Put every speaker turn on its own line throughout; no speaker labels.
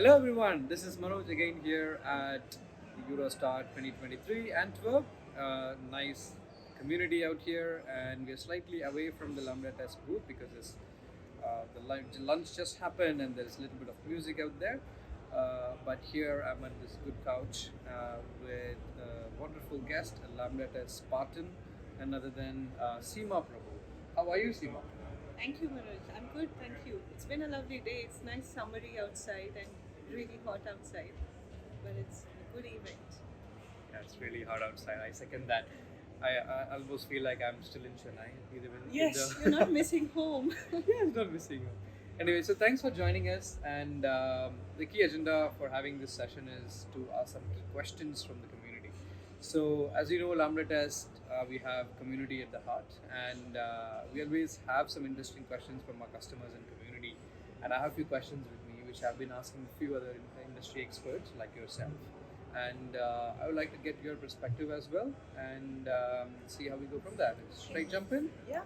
Hello everyone, this is Manoj again here at EuroSTAR 2023 Antwerp. Nice community out here, and we're slightly away from the Lambda Test booth because the lunch just happened and there's a little bit of music out there. But here I'm at this good couch with a wonderful guest, a Lambda Test Spartan, none other than Seema Prabhu. How are you, Seema?
Thank you, Manoj. I'm good, thank you. It's been a lovely day. It's nice summery outside and really hot outside, but it's a good event.
Yeah, it's really hot outside. I second that. I almost feel like I'm still in Chennai. Even
Yes, you're not missing home.
Yeah, it's not missing you. Anyway, so thanks for joining us. And the key agenda for having this session is to ask some key questions from the community. So, as you know, Lambda Test, we have community at the heart, and we always have some interesting questions from our customers and community. And I have a few questions with me, which I've been asking a few other industry experts like yourself. And I would like to get your perspective as well, and see how we go from there. Should I jump in?
Yeah.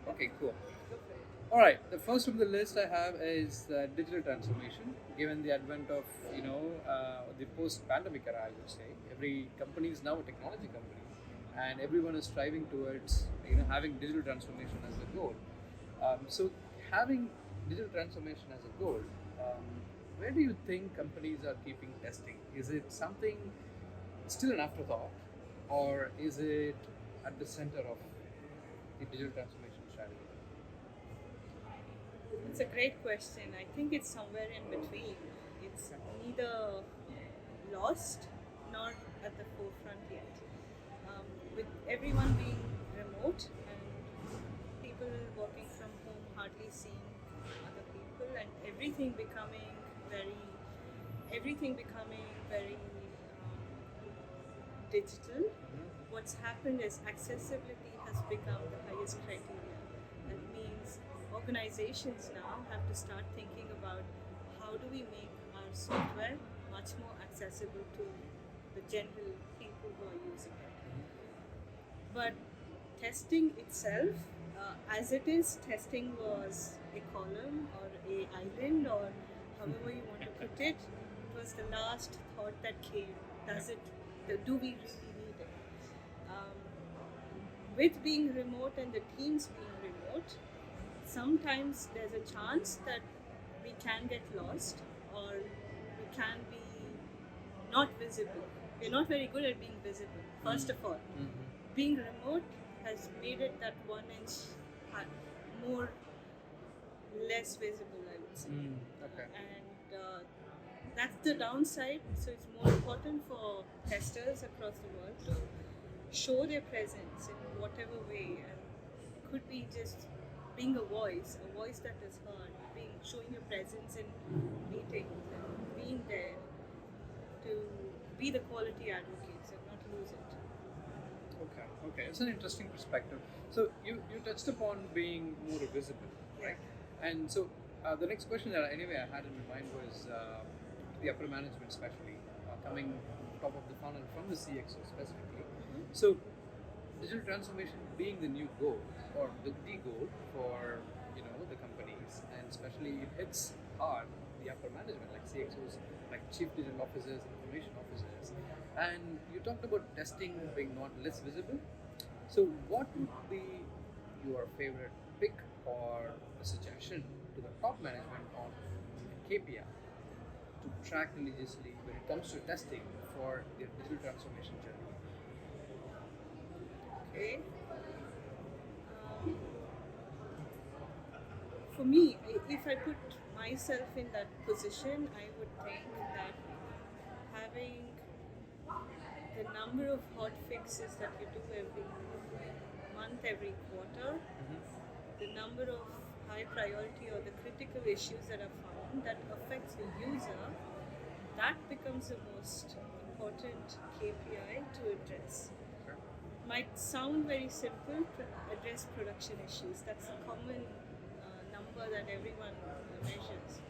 Okay, cool.
Go for it.
All right, the first on the list I have is digital transformation. Given the advent of the post-pandemic era, I would say every company is now a technology company, and everyone is striving towards having digital transformation as a goal. So having digital transformation as a goal, where do you think companies are keeping testing? Is it something still an afterthought, or is it at the center of the digital transformation strategy?
It's a great question. I think it's somewhere in between. It's neither lost nor at the forefront yet. With everyone being remote and people working from home, hardly seeing other people, and everything becoming very digital. What's happened is accessibility has become the highest criteria. That means organizations now have to start thinking about how do we make our software much more accessible to the general people who are using it. But testing itself, as it is, testing was a column or a island or however you want to put it. It was the last thought that came. Do we really need it? With being remote and the teams being remote, sometimes there's a chance that we can get lost or we can be not visible. We're not very good at being visible, first of all. Being remote has made it that 1 inch more less visible, I would say.
Okay.
And that's the downside. So it's more important for testers across the world to show their presence in whatever way, and it could be just being a voice that is heard, showing your presence in meetings and being there to be the quality advocates and not lose it.
Okay, it's an interesting perspective. So you touched upon being more visible, right? And so the next question that anyway I had in my mind was the upper management, especially coming top of the funnel from the CXO specifically. So digital transformation being the new goal or the goal for the companies, and especially it hits hard the upper management like CXOs, like chief digital officers, information officers. And you talked about testing being not less visible. So what would be your favorite pick or a suggestion to the top management on KPI to track religiously when it comes to testing for their digital transformation journey?
Okay. For me, if I put myself in that position, I would think that having the number of hot fixes that you do every month, every quarter, the number of high priority or the critical issues that are found that affects the user, that becomes the most important KPI to address. Might sound very simple to address production issues. That's a common number that everyone measures.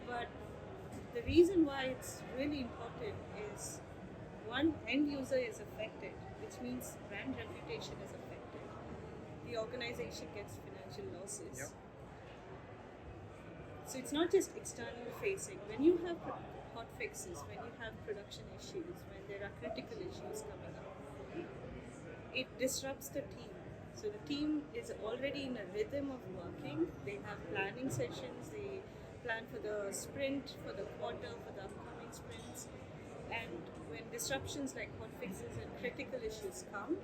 But the reason why it's really important is one, end user is affected, which means brand reputation is affected. The organization gets financial losses.
Yep.
So it's not just external facing. When you have fixes, when you have production issues, when there are critical issues coming up, it disrupts the team. So the team is already in a rhythm of working. They have planning sessions, they plan for the sprint, for the quarter, for the upcoming sprints. And when disruptions like hotfixes and critical issues come,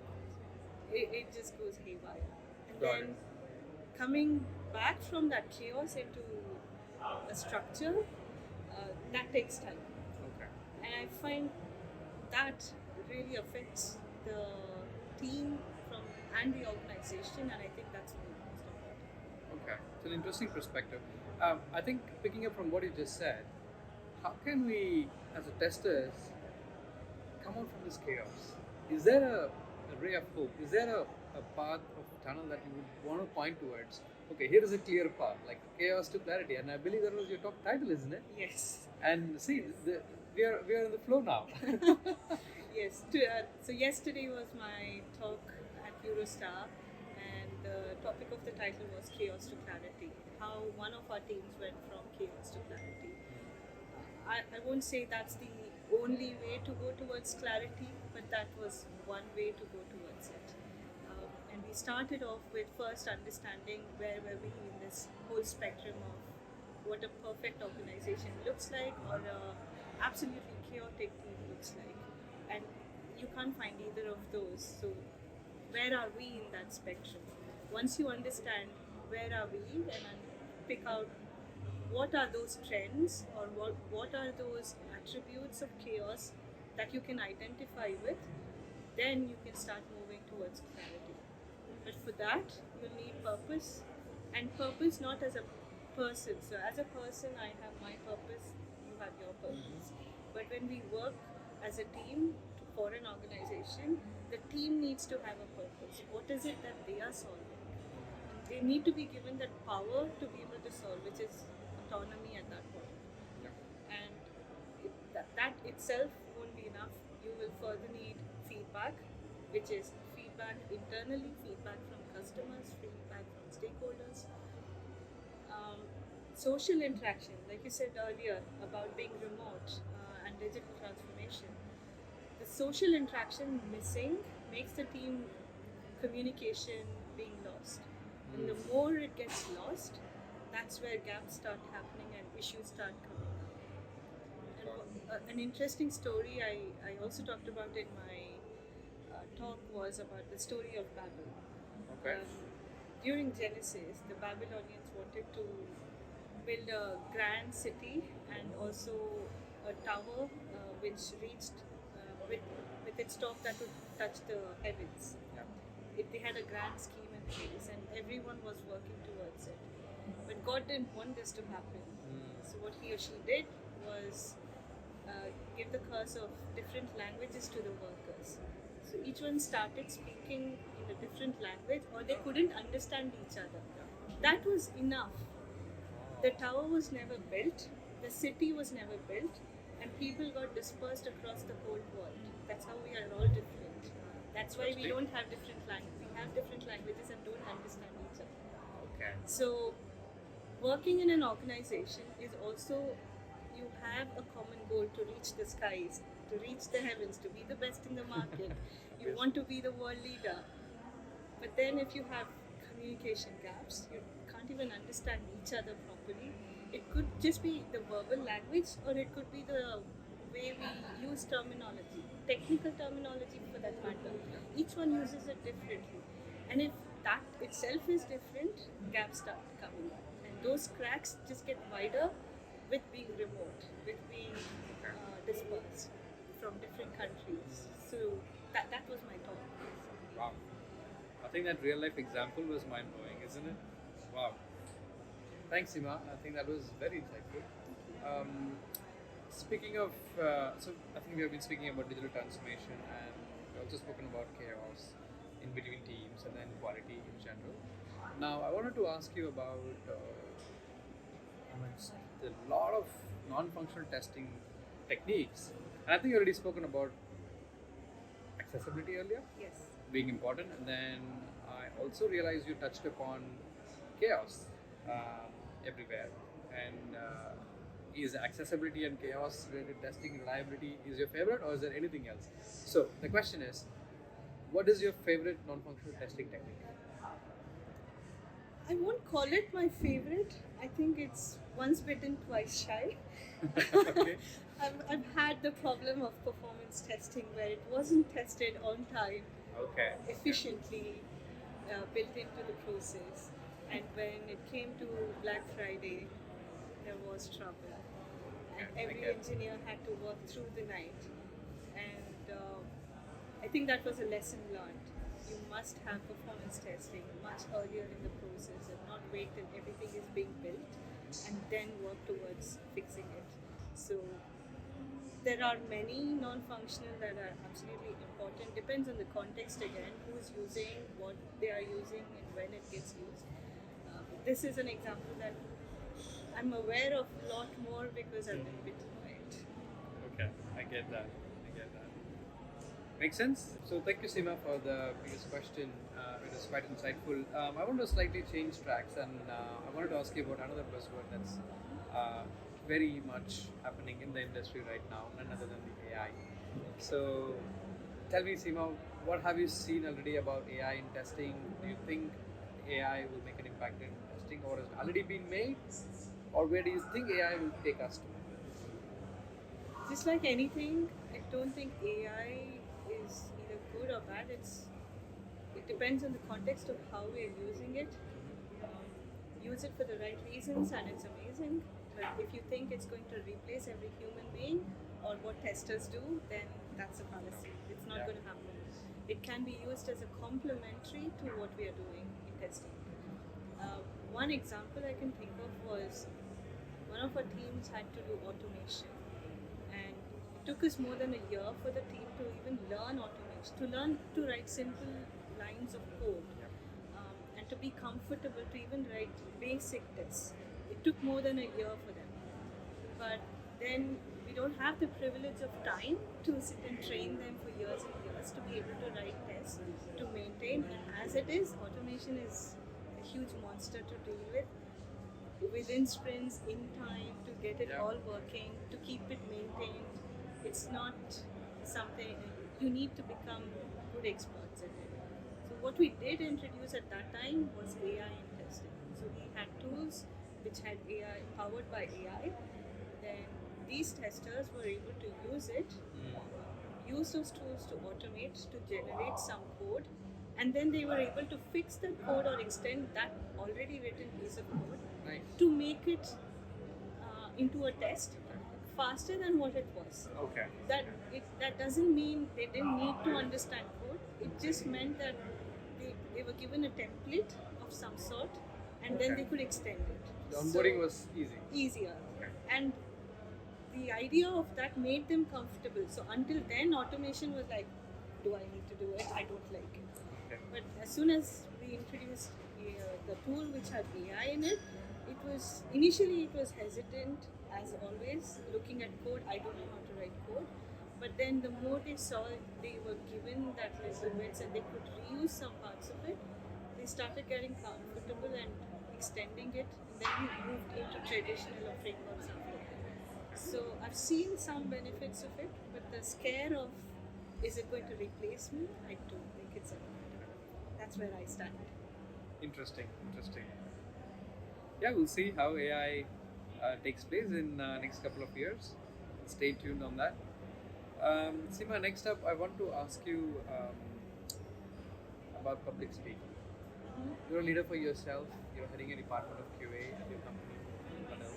it just goes haywire. And
Got
then
it.
coming back from that chaos into a structure, that takes time.
Okay.
And I find that really affects the team and the organization, and I think that's the most important.
Okay, it's an interesting perspective. I think picking up from what you just said, how can we, as a testers, come out from this chaos? Is there a ray of hope? Is there a path of tunnel that you would want to point towards? Okay, here is a clear path, like chaos to clarity, and I believe that was your talk title, isn't it?
Yes.
And see, we are in the flow now.
Yes. So yesterday was my talk at EuroSTAR, and the topic of the title was Chaos to Clarity. How one of our teams went from chaos to clarity. I won't say that's the only way to go towards clarity, but that was one way to go towards it. And we started off with first understanding where were we in this whole spectrum of what a perfect organization looks like or a absolutely chaotic team looks like. And you can't find either of those. So where are we in that spectrum? Once you understand where are we and pick out what are those trends or what are those attributes of chaos that you can identify with, then you can start moving towards clarity. But for that, you'll need purpose, and purpose not as a person. So as a person, I have my purpose, you have your purpose. But when we work as a team for an organization, the team needs to have a purpose. What is it that they are solving? They need to be given that power to be able to solve, which is autonomy at that point.
Yeah.
And that itself won't be enough. You will further need feedback, which is feedback internally, feedback from customers, feedback from stakeholders. Social interaction, like you said earlier about being remote and digital transformation. The social interaction missing makes the team communication being lost. And the more it gets lost, that's where gaps start happening and issues start coming up. And an interesting story I also talked about in my talk was about the story of Babel.
Okay.
During Genesis, the Babylonians wanted to build a grand city and also a tower which reached with its top that would touch the heavens.
Yeah.
They had a grand scheme in place and everyone was working towards it. But God didn't want this to happen. So what he or she did was give the curse of different languages to the workers. So each one started speaking in a different language or they couldn't understand each other. That was enough. The tower was never built, the city was never built, and people got dispersed across the whole world. That's how we are all different. That's why we don't have different languages. We have different languages and don't understand each other.
Okay.
So, working in an organization is also, you have a common goal to reach the skies, to reach the heavens, to be the best in the market. You want to be the world leader. But then if you have communication gaps, you can't even understand each other properly. It could just be the verbal language or it could be the way we use terminology, technical terminology for that matter. Each one uses it differently. And if that itself is different, gaps start coming up. And those cracks just get wider with being remote, with being dispersed from different countries. So that was my talk.
Wow. I think that real life example was mind blowing, isn't it? Wow. Thanks, Seema. I think that was very insightful. Speaking of, so I think we have been speaking about digital transformation and we've also spoken about chaos in between teams and then quality in general. Now, I wanted to ask you about a lot of non-functional testing techniques. And I think you already spoken about accessibility earlier.
Yes.
Being important, and then I also realized you touched upon chaos everywhere, and is accessibility and chaos related testing reliability is your favorite, or is there anything else? So the question is, what is your favorite non-functional testing technique?
I won't call it my favorite. I think it's once bitten, twice shy.
Okay.
I've had the problem of performance testing where it wasn't tested on time,
Okay.
efficiently, built into the process. And when it came to Black Friday, there was trouble. And
Okay, I
every
get it.
engineer had to work through the night. And I think that was a lesson learned. You must have performance testing much earlier in the process and not wait till everything is being built and then work towards fixing it. So there are many non-functional that are absolutely important. Depends on the context again, who's using, what they are using, and when it gets used. This is an example that I'm aware of a lot more because I've been bitten by it.
Okay, I get that. Makes sense. So thank you, Seema, for the previous question. It was quite insightful. I want to slightly change tracks, and I wanted to ask you about another buzzword that's very much happening in the industry right now, none other than the AI. So tell me, Seema, what have you seen already about AI in testing? Do you think AI will make an impact in testing, or has it already been made? Or where do you think AI will take us to?
Just like anything, I don't think AI is either good or bad. It depends on the context of how we are using it. Use it for the right reasons, and it's amazing. But if you think it's going to replace every human being or what testers do, then that's a fallacy. It's not going to happen. It can be used as a complementary to what we are doing in testing. One example I can think of was one of our teams had to do automation, and it took us more than a year for the team to even learn automation, to learn to write simple lines of code, and to be comfortable to even write basic tests. It took more than a year for them. But then we don't have the privilege of time to sit and train them for years and years to be able to write tests, to maintain. And as it is, automation is a huge monster to deal with. Within sprints, in time, to get it all working, to keep it maintained. It's not something you need to become good experts at it. So what we did introduce at that time was AI in testing. So we had tools which had AI, powered by AI. Then these testers were able to use it, use those tools to automate, to generate some code, and then they were able to fix that code or extend that already written piece of code to make it into a test faster than what it was.
Okay.
That doesn't mean they didn't need to understand code. It just meant that they were given a template of some sort, and then they could extend it.
The onboarding was easy.
Easier.
Okay.
And the idea of that made them comfortable. So until then, automation was like, do I need to do it? I don't like it.
Okay.
But as soon as we introduced the tool which had AI in it, initially it was hesitant, as always, looking at code. I don't know how to write code. But then the more they saw they were given that little bits and they could reuse some parts of it, they started getting comfortable and extending it. And then we moved into traditional or frameworks after that. So I've seen some benefits of it, but the scare of, is it going to replace me? I don't think it's a. That's where I stand.
Interesting. Yeah, we'll see how AI takes place in next couple of years. Stay tuned on that. Seema, next up, I want to ask you about public speaking. You're a leader for yourself. You're heading a department of QA at your company, Hudl,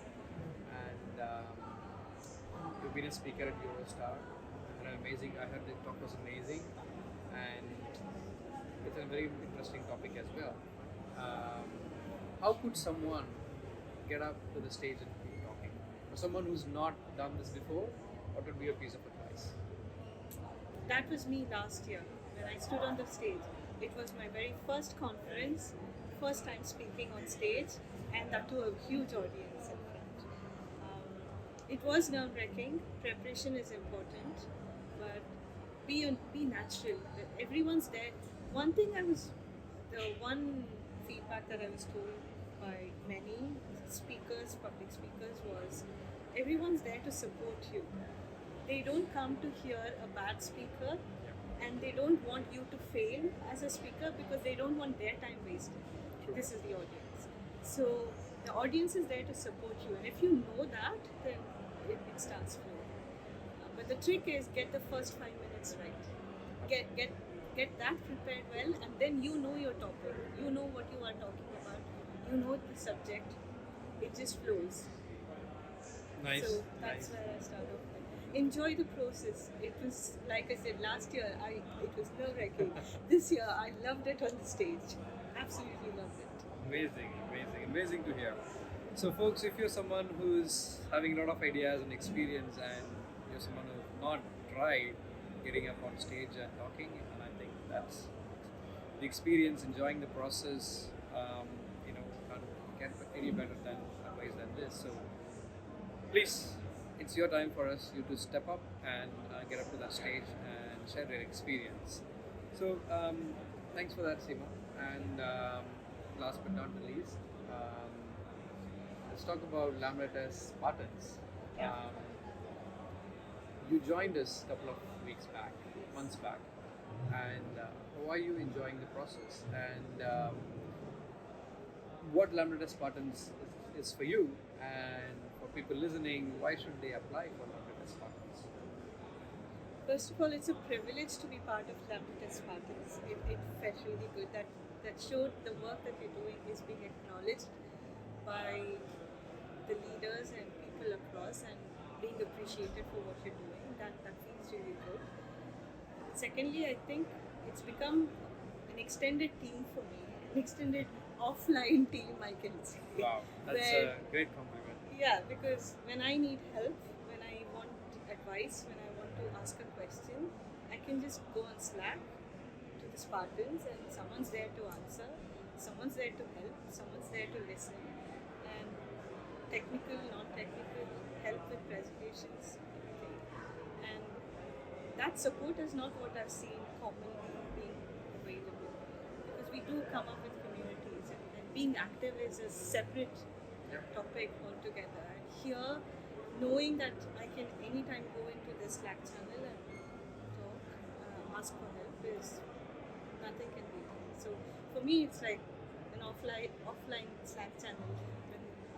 and you've been a speaker at EuroSTAR. Amazing. I heard the talk was amazing, and it's a very interesting topic as well. How could someone get up to the stage and keep talking? For someone who's not done this before, what would be a piece of advice?
That was me last year when I stood on the stage. It was my very first conference, first time speaking on stage, and that to a huge audience in front. It was nerve-wracking. Preparation is important, but be natural. Everyone's there. The one feedback that I was told by many speakers, public speakers, was everyone's there to support you. They don't come to hear a bad speaker, and they don't want you to fail as a speaker because they don't want their time wasted.
True.
This is the audience. So the audience is there to support you, and if you know that, then it starts flowing. But the trick is get the first 5 minutes right. Get that prepared well, and then you know your topic. You know what you are talking about. You know the subject. It just flows.
Nice.
So that's where I started off. Enjoy the process. It was, like I said, last year it was nerve-wracking. This year I loved it on the stage. Absolutely loved it.
Amazing to hear. So, folks, if you're someone who's having a lot of ideas and experience, and you're someone who's not tried getting up on stage and talking, and I think that's the experience, enjoying the process. Can't get any better than advice than this. So, please, it's your time for us, you to step up and get up to that stage and share your experience. So, thanks for that, Seema. And last but not the least, let's talk about 𝐿ambda Spartans. You joined us a couple of months back, and how are you enjoying the process? And what 𝐿ambda Spartans is for you, and for people listening, why should they apply for 𝐿ambda Spartans?
First of all, it's a privilege to be part of 𝐿ambda Spartans. It felt really good that showed the work that you're doing is being acknowledged by the leaders and people across, and being appreciated for what you're doing. That feels really good. Secondly, I think it's become an extended team for me, an extended offline team, I can say.
Wow, that's a great compliment.
Yeah, because when I need help, when I want advice, when I want to ask a question, I can just go on Slack to the Spartans, and someone's there to answer, someone's there to help, someone's there to listen, and technical, non-technical, help with presentations, everything. And that support is not what I've seen commonly being available, because we do come up with communities, and being active is a separate topic altogether. And here, knowing that I can anytime go into the Slack channel and talk, ask for help, is nothing can beat it. So for me, it's like an offline Slack channel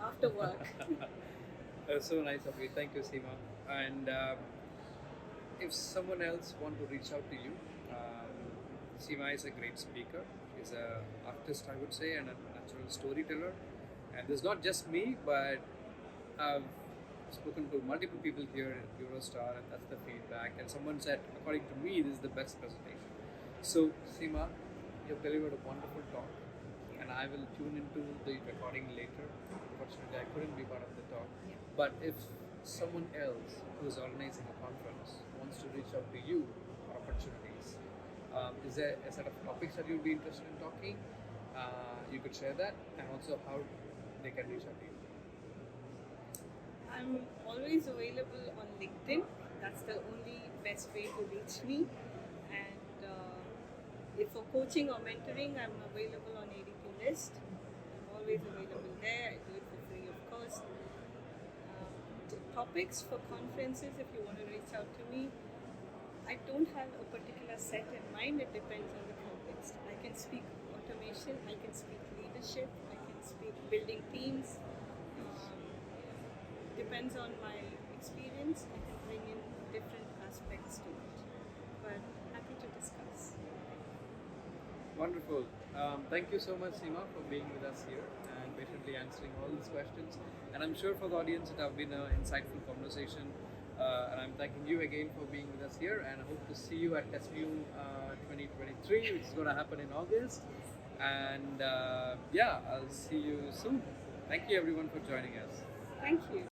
after work.
That's so nice of you. Thank you, Seema. And if someone else want to reach out to you, Seema is a great speaker. She's an artist, I would say, and a natural storyteller. And this is not just me, but I've spoken to multiple people here at EuroSTAR, and that's the feedback. And someone said, according to me, this is the best presentation. So, Seema, you've delivered a wonderful talk, and I will tune into the recording later. Unfortunately, I couldn't be part of the talk. But if someone else who's organizing a conference wants to reach out to you for opportunities, is there a set of topics that you'd be interested in talking? You could share that, and also how they can reach out to you.
I'm always available on LinkedIn. That's the only best way to reach me. And if for coaching or mentoring, I'm available on ADP List. I'm always available there. I do it for free, of course. Topics for conferences, if you want to reach out to me, I don't have a particular set in mind. It depends on the context. I can speak automation, I can speak leadership, I can speak building teams. Depends on my experience. I can bring in different aspects to it. But happy to discuss.
Wonderful. Thank you so much, Seema, for being with us here and patiently answering all these questions. And I'm sure for the audience it has been an insightful conversation. And I'm thanking you again for being with us here. And I hope to see you at TestMu 2023, which is going to happen in August. And I'll see you soon. Thank you, everyone, for joining us.
Thank you.